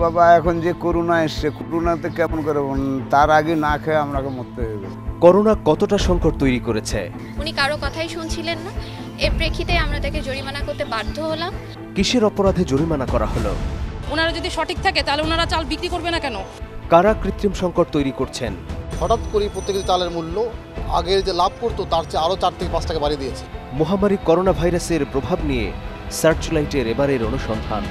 বাবা এখন যে করোনা এসছে, করোনাতে কেমন করে তার আগে না খেয়ে আমাকে মরতে হবে। করোনা কতটা সংকট তৈরি করেছে? উনি কারো কথাই শুনছিলেন না, এর প্রেক্ষিতে আমরা তাকে জরিমানা করতে বাধ্য হলাম। কিসের অপরাধে জরিমানা করা হলো? ওনারা যদি সঠিক থাকে তাহলে ওনারা চাল বিক্রি করবে না কেন? কারা কৃত্রিম সংকট তৈরি করছেন? হঠাৎ করে প্রত্যেকের চালের মূল্য আগের যে লাভ করতো তার চেয়ে আরও 4 থেকে 5 টাকা বাড়িয়ে দিয়েছে। মহামারী করোনা ভাইরাসের প্রভাব নিয়ে সার্চলাইটের এবারের অনুসন্ধান।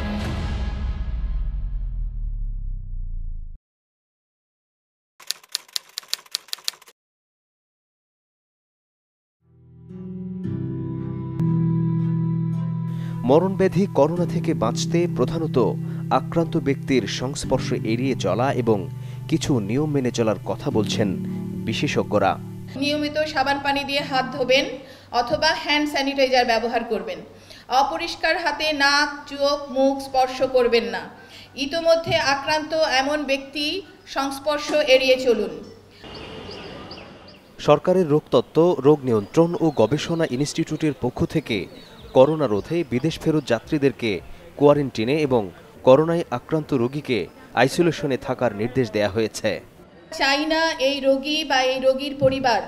মরণব্যাধি করোনা থেকে বাঁচতে প্রধানত আক্রান্ত ব্যক্তির সংস্পর্শ এড়িয়ে চলা এবং কিছু নিয়ম মেনে চলার কথা বলছেন বিশেষজ্ঞরা। নিয়মিত সাবান পানি দিয়ে হাত ধোবেন অথবা হ্যান্ড স্যানিটাইজার ব্যবহার করবেন। অপরিষ্কার হাতে নাক, চোখ, মুখ স্পর্শ করবেন না। ইতোমধ্যে আক্রান্ত এমন ব্যক্তি সংস্পর্শ এড়িয়ে চলুন। সরকারের রোগতত্ত্ব, রোগ নিয়ন্ত্রণ ও গবেষণা ইনস্টিটিউটের পক্ষ থেকে করোনা রোধে বিদেশ ফেরত যাত্রীদেরকে কোয়ারেন্টিনে এবং করোনায় আক্রান্ত রোগীকে আইসোলেশনে থাকার নির্দেশ দেয়া হয়েছে। চাই না এই রোগী বা এই রোগীর পরিবার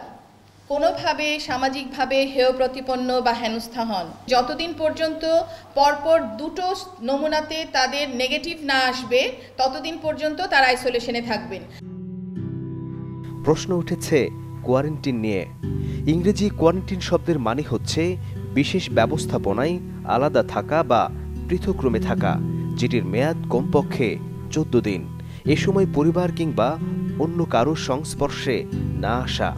কোনোভাবে সামাজিকভাবে হেয় প্রতিপন্ন বা হেনস্থা হন। যতদিন পর্যন্ত পরপর 2টো নমুনাতে তাদের নেগেটিভ না আসবে ততদিন পর্যন্ত তারা আইসোলেশনে থাকবেন। প্রশ্ন উঠেছে কোয়ারেন্টিন নিয়ে। ইংরেজি কোয়ারেন্টিন শব্দের মানে হচ্ছে বিশেষ ব্যবস্থাপনায় আলাদা থাকা বা পৃথক্রমে থাকা, যেটির মেয়াদ কমপক্ষে 14 দিন। এ সময় পরিবার কিংবা অন্য কারো সংস্পর্শে না আসা।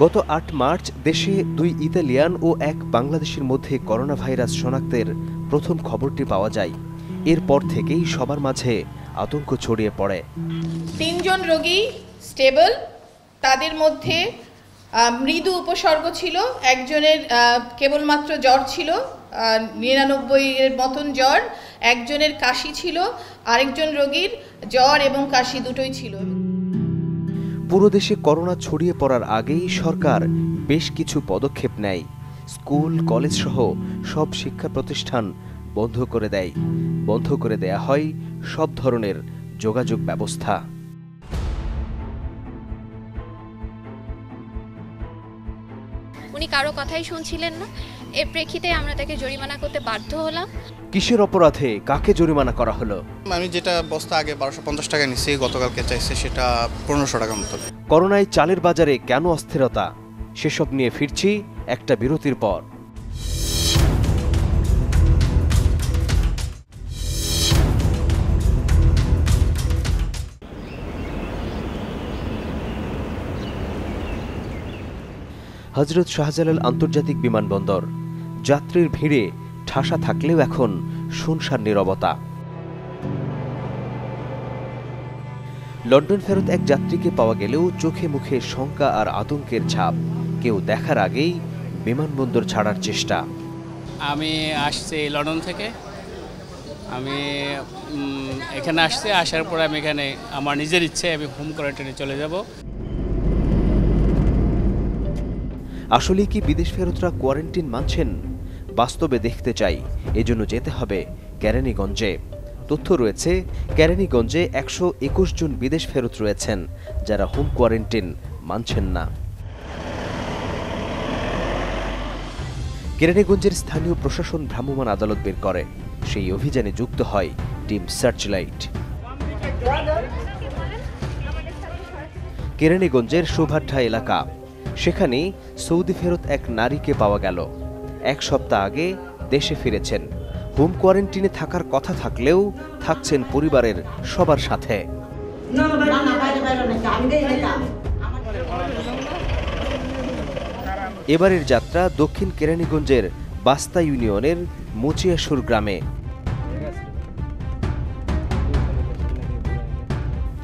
গত 8 মার্চ দেশে 2 ইতালিয়ান ও 1 বাংলাদেশের মধ্যে করোনা ভাইরাস শনাক্তের প্রথম খবরটি পাওয়া যায়। এরপর থেকেই সবার মাঝে আতঙ্ক ছড়িয়ে পড়ে। 3 জন রোগী স্টেবল, তাদের মধ্যে মৃদু উপসর্গ ছিল, একজনের কেবলমাত্র জ্বর ছিল 99-এর মতন জ্বর, একজনের কাশি ছিল, আরেকজন রোগীর জ্বর এবং কাশি দুটোই ছিল। পুরো দেশে করোনা ছড়িয়ে পড়ার আগেই সরকার বেশ কিছু পদক্ষেপ নেয়। স্কুল, কলেজ সহ সব শিক্ষা প্রতিষ্ঠান বন্ধ করে দেয়। বন্ধ করে দেয়া হয় সব ধরনের যোগাযোগ ব্যবস্থা। উনি কারো কথাই শুনছিলেন না, এর প্রেক্ষিতে আমরা তাকে জরিমানা করতে বাধ্য হলাম। কিসের অপরাধে কাকে জরিমানা করা হলো? আমি যেটা বস্তা আগে 1250 টাকা নিচ্ছি, গতকালকে চাইছে সেটা 1500 টাকার মতো। করোনায় চালের বাজারে কেন অস্থিরতা, সেসব নিয়ে ফিরছি একটা বিরতির পর। হযরত শাহজালাল আন্তর্জাতিক বিমানবন্দর। যাত্রীর ভিড়ে ঠাসা থাকলেও এখন শুনশান নীরবতা। লন্ডন ফেরত এক যাত্রীকে পাওয়া গেলেও চোখে মুখে শঙ্কা আর আতঙ্কের ছাপ। কেউ দেখার আগেই বিমানবন্দর ছাড়ার চেষ্টা। আমি আসছি লন্ডন থেকে। আমি এখানে আসছি, আসার পর আমি এখানে আমার নিজের ইচ্ছে আমি হোম কোয়ারেন্টাইনে চলে যাব। আসলে কি বিদেশ ফেরতরা কোয়ারেন্টিন মানছেন? বাস্তবে দেখতে চাই, এজন্য যেতে হবে কেরানীগঞ্জে। তথ্য রয়েছে, কেরানীগঞ্জে 121 জন বিদেশ ফেরত রয়েছেন যারা হোম কোয়ারেন্টিন মানছেন না। কেরানীগঞ্জের স্থানীয় প্রশাসন ভ্রাম্যমাণ আদালত বের করে। সেই অভিযানে যুক্ত হয় টিম সার্চলাইট। কেরানীগঞ্জের শোভাঢ্যা এলাকা, সেখানে সৌদি ফেরত এক নারীকে পাওয়া গেল। 1 সপ্তাহ আগে দেশে ফিরেছেন। হোম কোয়ারেন্টিনে থাকার কথা থাকলেও থাকছেন পরিবারের সবার সাথে। এবারের যাত্রা দক্ষিণ কেরানীগঞ্জের বাস্তা ইউনিয়নের মুচিয়াসুর গ্রামে,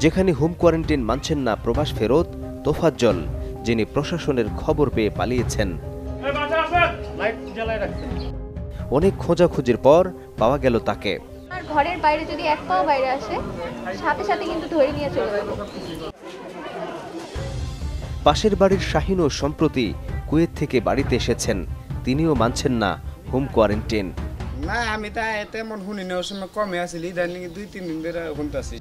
যেখানে হোম কোয়ারেন্টিন মানছেন না প্রবাস ফেরত তোফাজ্জল, যিনি প্রশাসনের খবর পেয়ে পালিয়েছেন। অনেক খোঁজাখুঁজির পর পাওয়া গেল তাকে। ঘরের বাইরে যদি 1 পাও বাইরে আসে, সাথে সাথে কিন্তু ধরে নিয়ে চলে যাবে। পাশের বাড়ির শাহিনও সম্প্রতি কুয়েত থেকে বাড়িতে এসেছেন। তিনিও মানছেন না হোম কোয়ারেন্টিন। না আমি তা তেমন শুনি না, ওই সময় কমে আসিল, ইদানিং 2-3 দিন ধরে শুনতেছি।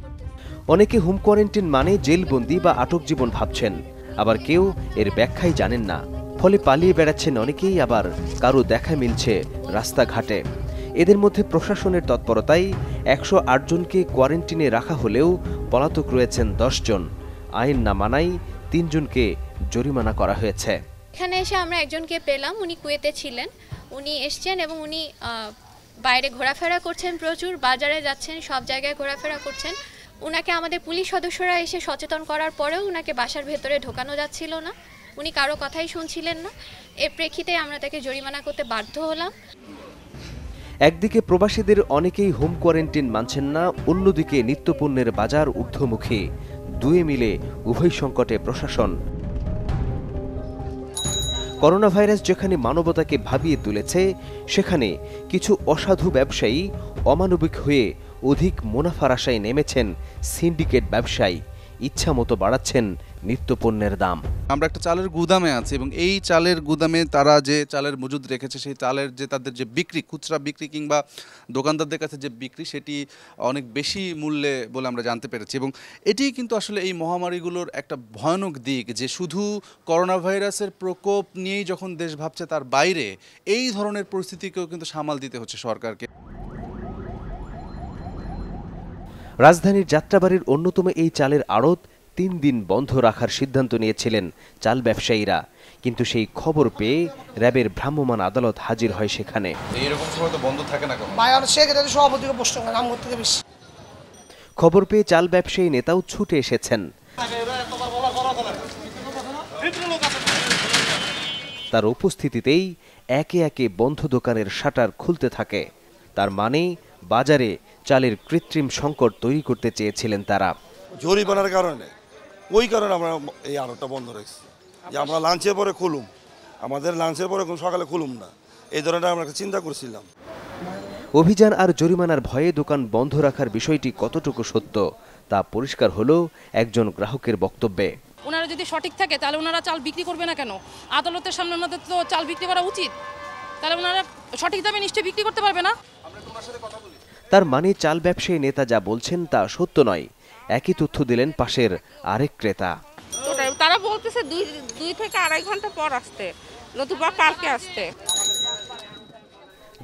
অনেকে হোম কোয়ারেন্টাইন মানে জেলবন্দি বা আটক জীবন ভাবছেন, আবার কেউ এর ব্যাখ্যাই জানেন না। ফলে পালিয়ে বেড়াচ্ছেন অনেকেই, আবার কারো দেখা মিলছে রাস্তাঘাটে। এদের মধ্যে প্রশাসনের তৎপরতায় 108 জনকে কোয়ারেন্টিনে রাখা হলেও পলাতক রয়েছেন 10 জন। আইন না মানায় 3 জনকে জরিমানা করা হয়েছে। এখানে এসে আমরা একজনকে পেলাম, উনি কুয়েতে ছিলেন। উনি এসছেন এবং উনি বাইরে ঘোরাফেরা করছেন, প্রচুর বাজারে যাচ্ছেন, সব জায়গায় ঘোরাফেরা করছেন। উনাকে আমাদের পুলিশ সদস্যরা এসে সচেতন করার পরেও উনাকে বাসার ভেতরে ঢোকানো যাচ্ছিল না, উনি কারো কথাই শুনছিলেন না। এর প্রেক্ষিতে আমরা তাকে জরিমানা করতে বাধ্য হলাম। একদিকে প্রবাসীদের অনেকেই হোম কোয়ারেন্টাইন মানছেন না, অন্যদিকে নিত্যপণ্যের বাজার ঊর্ধ্বমুখী। দুয়ে মিলে উভয় সংকটে প্রশাসন। করোনা ভাইরাস যেখানে মানবতাকে ভাবিয়ে তুলেছে, সেখানে কিছু অসাধু ব্যবসায়ী অমানবিক হয়ে অধিক মুনাফার আশায় নেমেছেন সিন্ডিকেট ব্যবসায়ী, ইচ্ছামতো বাড়াচ্ছেন নিত্যপণ্যের দাম। আমরা একটা চালের গুদামে আছি এবং এই চালের গুদামে তারা যে চালের মজুদ রেখেছে, সেই চালের যে তাদের যে বিক্রি, খুচরা বিক্রি কিংবা দোকানদারদের কাছে যে বিক্রি, সেটি অনেক বেশি মূল্যে বলে আমরা জানতে পেরেছি। এবং এটি কিন্তু আসলে এই মহামারীগুলোর একটা ভয়ানক দিক, যে শুধু করোনা ভাইরাসের প্রকোপ নিয়েই যখন দেশ ভাবছে, তার বাইরে এই ধরনের পরিস্থিতিকেও কিন্তু সামাল দিতে হচ্ছে সরকারকে। রাজধানীর যাত্রাবাড়ির অন্যতম এই চালের আড়ত 3 দিন বন্ধ রাখার সিদ্ধান্ত নিয়েছিলেন চাল ব্যবসায়ীরা, কিন্তু সেই খবর পেয়ে র্যাবের ভ্রাম্যমাণ আদালত হাজির হয় সেখানে। এইরকম সময় তো বন্ধ থাকে না। খবর পেয়ে চাল ব্যবসায়ী নেতাও ছুটে এসেছেন। তার উপস্থিতিতেই একে একে বন্ধ দোকানের শাটার খুলতে থাকে। তার মানে বাজারে চালের কৃত্রিম সংকট তৈরি করতে চেয়েছিলেন তারা। জরিমানার কারণে, ওই কারণে আমরা এই আড়তটা বন্ধ রাখছি, যে আমরা লাঞ্চের পরে খুলুম, আমাদের লাঞ্চের পরে সকালে খুলুম না, এই ধরনের আমরা চিন্তা করছিলাম। অভিযান আর জরিমানার ভয়ে দোকান বন্ধ রাখার বিষয়টি কতটুকু সত্য তা পরিষ্কার হলো একজন গ্রাহকের বক্তব্যে। ওনারা যদি সঠিক থাকে তাহলে ওনারা চাল বিক্রি করবে না কেন? আদালতের সামনে ওনাদের তো চাল বিক্রি করা উচিত, তাহলে ওনারা সঠিক দামে নিশ্চয়ই বিক্রি করতে পারবে না। তার মানে চাল ব্যবসায়ী নেতা যা বলছেন তা সত্য নয়। একই তথ্য দিলেন পাশের আরেক ক্রেতা। তারা বলতেছে 2 থেকে 2.5 ঘন্টা পর আসতে, নতুবা কালকে আসতে।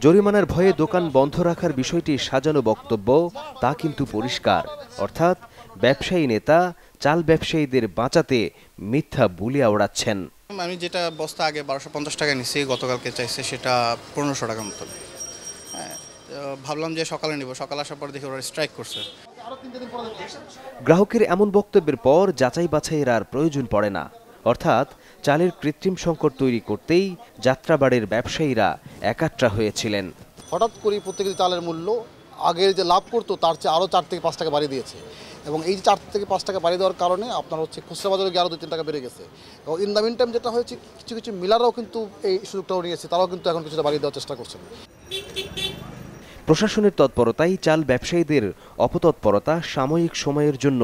জরিমানার ভয়ে দোকান বন্ধ রাখার বিষয়টি সাজানো বক্তব্য, তা কিন্তু পরিষ্কার। অর্থাৎ ব্যবসায়ী নেতা চাল ব্যবসায়ীদের বাঁচাতে মিথ্যা বুলিয়া ওড়াচ্ছেন। আমি যেটা বস্তা আগে 1250 টাকা নিচ্ছি, গতকালকে চাইছে সেটা 1500 টাকার মতো। হ্যাঁ, ভাবলাম যে সকালে নিব, সকাল আসার পর দেখি ওরা স্ট্রাইক করছে। গ্রাহকের এমন বক্তব্যের পর যাচাই বাছাইয়ের আর প্রয়োজন পড়ে না। অর্থাৎ চালের কৃত্রিম সংকট তৈরি করতেই যাত্রাবাড়ির ব্যবসায়ীরা একাট্টা হয়েছিলেন। হঠাৎ করে প্রত্যেক চালের মূল্য আগের যে লাভ করতো তার চেয়ে আরও 4 থেকে 5 টাকা বাড়িয়ে দিয়েছে। এবং এই যে 4 থেকে 5 টাকা বাড়িয়ে দেওয়ার কারণে আপনার হচ্ছে খুচরা বাজারে গিয়ে আরও 2-3 টাকা বেড়ে গেছে। এবং ইন দ্য মিন টাইম যেটা হয়েছে, কিছু কিছু মিলাররাও কিন্তু এই সুযোগটাও নিয়েছে, তারাও কিন্তু এখন কিছুটা বাড়িয়ে দেওয়ার চেষ্টা করছেন। প্রশাসনের তৎপরতায় চাল ব্যবসায়ীদের অপতৎপরতা সাময়িক সময়ের জন্য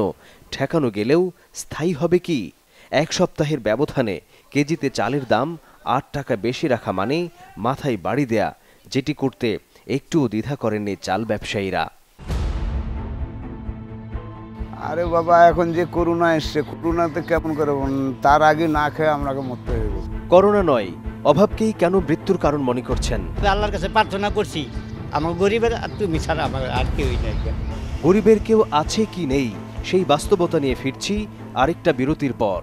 ঠেকানো গেলেও স্থায়ী হবে কি? 1 সপ্তাহের ব্যবধানে কেজিতে চালের দাম 8 টাকা বেশি রাখা মানে মাথায় বাড়ি দেয়া, যেটি করতে একটুও দ্বিধা করেননি চাল ব্যবসায়ীরা। আরে বাবা, এখন যে করোনা এসছে, করোনাতে কেমন করে তার আগে না খেয়ে আমরাকে মরতে হইব। করোনা নয়, অভাবকেই কেন মৃত্যুর কারণ মনে করছেন? আল্লাহর কাছে প্রার্থনা করছি, আমার গরিবের আর তুমি ছাড়া আমার আর কেউই নেই। গরিবের কেউ আছে কি নেই, সেই বাস্তবতা নিয়ে ফিরছি আরেকটা বিরতির পর।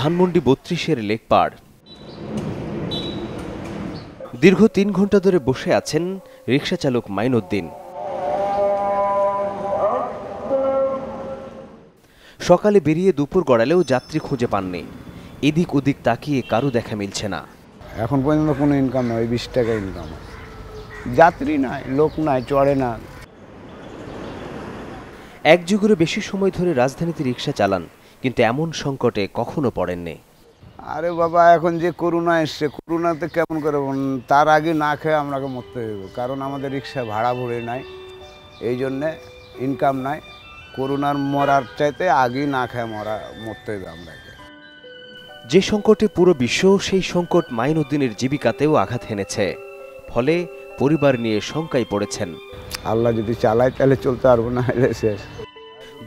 ধানমন্ডি 32-এর লেকপাড়। দীর্ঘ 3 ঘন্টা ধরে বসে আছেন রিকশা চালক মাইনুদ্দিন। সকালে বেরিয়ে দুপুর গড়ালেও যাত্রী খুঁজে পাননি। এদিক ওদিক তাকিয়ে কারো দেখা মিলছে না। এখন পর্যন্ত কোনো ইনকাম নয়, 20 টাকা ইনকাম। যাত্রী নাই, লোক নাই, চড়ে না। 1 যুগেরও বেশি সময় ধরে রাজধানীতে রিকশা চালান, কিন্তু এমন সংকটে কখনো পড়েননি। আরে বাবা, এখন যে করোনা এসছে, করোনাতে কেমন করে তার আগে না খেয়ে আমরাকে মরতে হইব। কারণ আমাদের রিকশা ভাড়া ভরে নাই, এই জন্যে ইনকাম নাই, করোনার মরার চাইতে আগেই না খায় মরতে হবে আমরাকে। যে সংকটে পুরো বিশ্ব, সেই সংকট মাইনুদ্দিনের জীবিকাতেও আঘাত হেনেছে। ফলে পরিবার নিয়ে শঙ্কায় পড়েছেন। আল্লাহ যদি চালায় তাহলে চলতে পারবো, না হলে শেষ।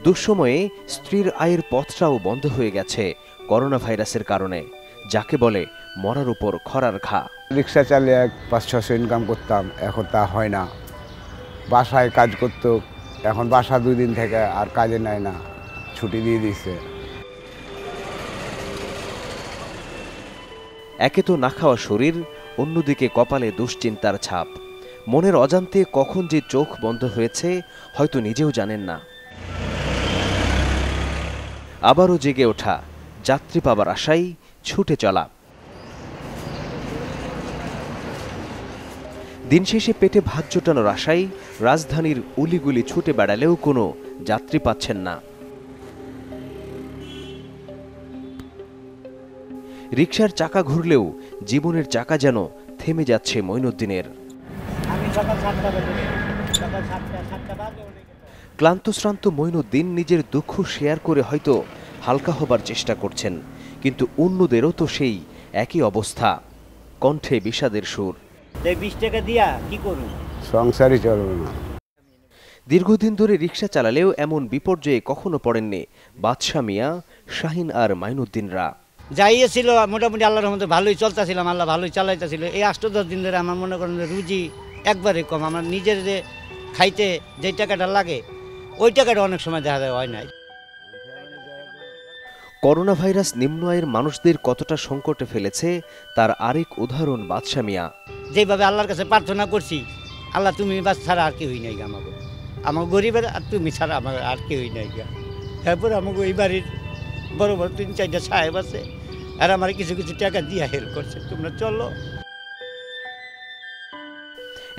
দুঃসময়ে স্ত্রীর আয়ের পথটাও বন্ধ হয়ে গেছে করোনা ভাইরাসের কারণে, যাকে বলে মরার উপর খরার ঘা। রিক্সা চালিয়ে 500-600 ইনকাম করতাম, এখন তা হয় না। বাসায় কাজ করতো, এখন বাসা 2 দিন থেকে আর কাজে নেয় না, ছুটি দিয়ে দিচ্ছে। একে তো না খাওয়া শরীর, অন্যদিকে কপালে দুশ্চিন্তার ছাপ। মনের অজান্তে কখন যে চোখ বন্ধ হয়েছে হয়তো নিজেও জানেন না। আবারও জেগে ওঠা, যাত্রী পাবার আশায় ছুটে চলা। দিন শেষে পেটে ভাত জোটানোর আশায় রাজধানীর উলিগুলি ছুটে বেড়ালেও কোনো যাত্রী পাচ্ছেন না। রিকশার চাকা ঘুরলেও জীবনের চাকা যেন থেমে যাচ্ছে মঈনুদ্দিনের। ক্লান্তশ্রান্ত মঈনুদ্দিন নিজের দুঃখ শেয়ার করে হয়তো হালকা হবার চেষ্টা করছেন, কিন্তু অন্যদেরও তো সেই একই অবস্থা। কণ্ঠে বিষাদের সুর। 20 টাকা দিয়া কি করুন, সংসারই চলবে না। দীর্ঘদিন ধরে রিকশা চালালেও এমন বিপর্যয়ে কখনো পড়েননি বাদশা মিয়া, শাহিন আর মাইনুদ্দিনরা। যাইয়েছিল মোটামুটি আল্লাহর রহমতে ভালোই চলতেছিলাম, আল্লাহ ভালোই চালাইতেছিল। এই 8-10 দিন ধরে আমার মনে করেন রুজি একবারে কম। আমার নিজের যে খাইতে যে টাকাটা লাগে ওই টাকাটা অনেক সময় দেখা যায় হয় নাই। করোনা ভাইরাস নিম্ন আয়ের মানুষদের কতটা সংকটে ফেলেছে তার আরেক উদাহরণ বাদশা মিয়া। যেভাবে আল্লাহর কাছে প্রার্থনা করছি, আল্লাহ তুমি বাস ছাড়া আর কেউই নাই আমাকে, আমার গরিবের আর তুমি ছাড়া আমার আর কেউই নাই গা। তারপর আমাকে এই বাড়ির বড় বড় 3-4টা সাহেব আছে, আর আমার কিছু কিছু টাকা দিয়ে হেল্প করছে, তোমরা চলো।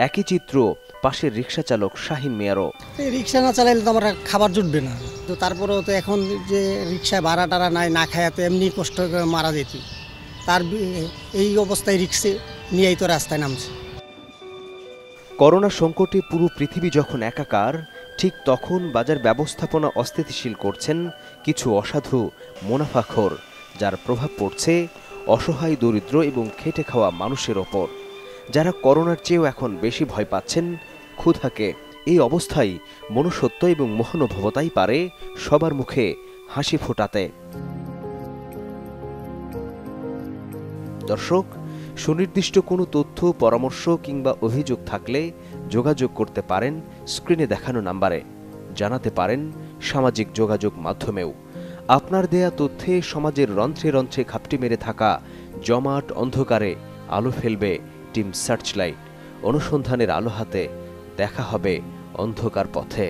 একই চিত্র পাশের রিকশা চালক শাহিন মিয়ারও। রিক্সা না চালাইলে তো আমার খাবার জুটবে না, তো তারপরেও তো এখন যে রিক্সায় ভাড়া টাড়া নাই, না খায়াতে এমনি কষ্ট করে মারা যেত। তার এই অবস্থায় রিক্সে নিয়েই তো রাস্তায় নামছে। করোনা সংকটে পুরো পৃথিবী যখন একাকার, ঠিক তখন বাজার ব্যবস্থাপনা অস্থিতিশীল করছেন কিছু অসাধু মুনাফাখোর, যার প্রভাব পড়ছে অসহায়, দরিদ্র এবং খেটে খাওয়া মানুষের ওপর, যারা করোনার চেয়েও এখন বেশি ভয় পাচ্ছেন ক্ষুধাকে। এই অবস্থায় মনুষ্যত্ব এবং মহানুভবতাই পারে সবার মুখে হাসি ফোটাতে। দর্শক, সুনির্দিষ্ট কোনো তথ্য, পরামর্শ কিংবা অভিযোগ থাকলে যোগাযোগ করতে পারেন স্ক্রিনে দেখানো নাম্বারে, জানাতে পারেন সামাজিক যোগাযোগ মাধ্যমেও। আপনার দেয়া তথ্যে সমাজের রন্ধ্রে রন্ধ্রে ঘাপটি মেরে থাকা জমাট অন্ধকারে আলো ফেলবে টিম সার্চলাইট। অনুসন্ধানের আলো হাতে দেখা হবে অন্ধকার পথে।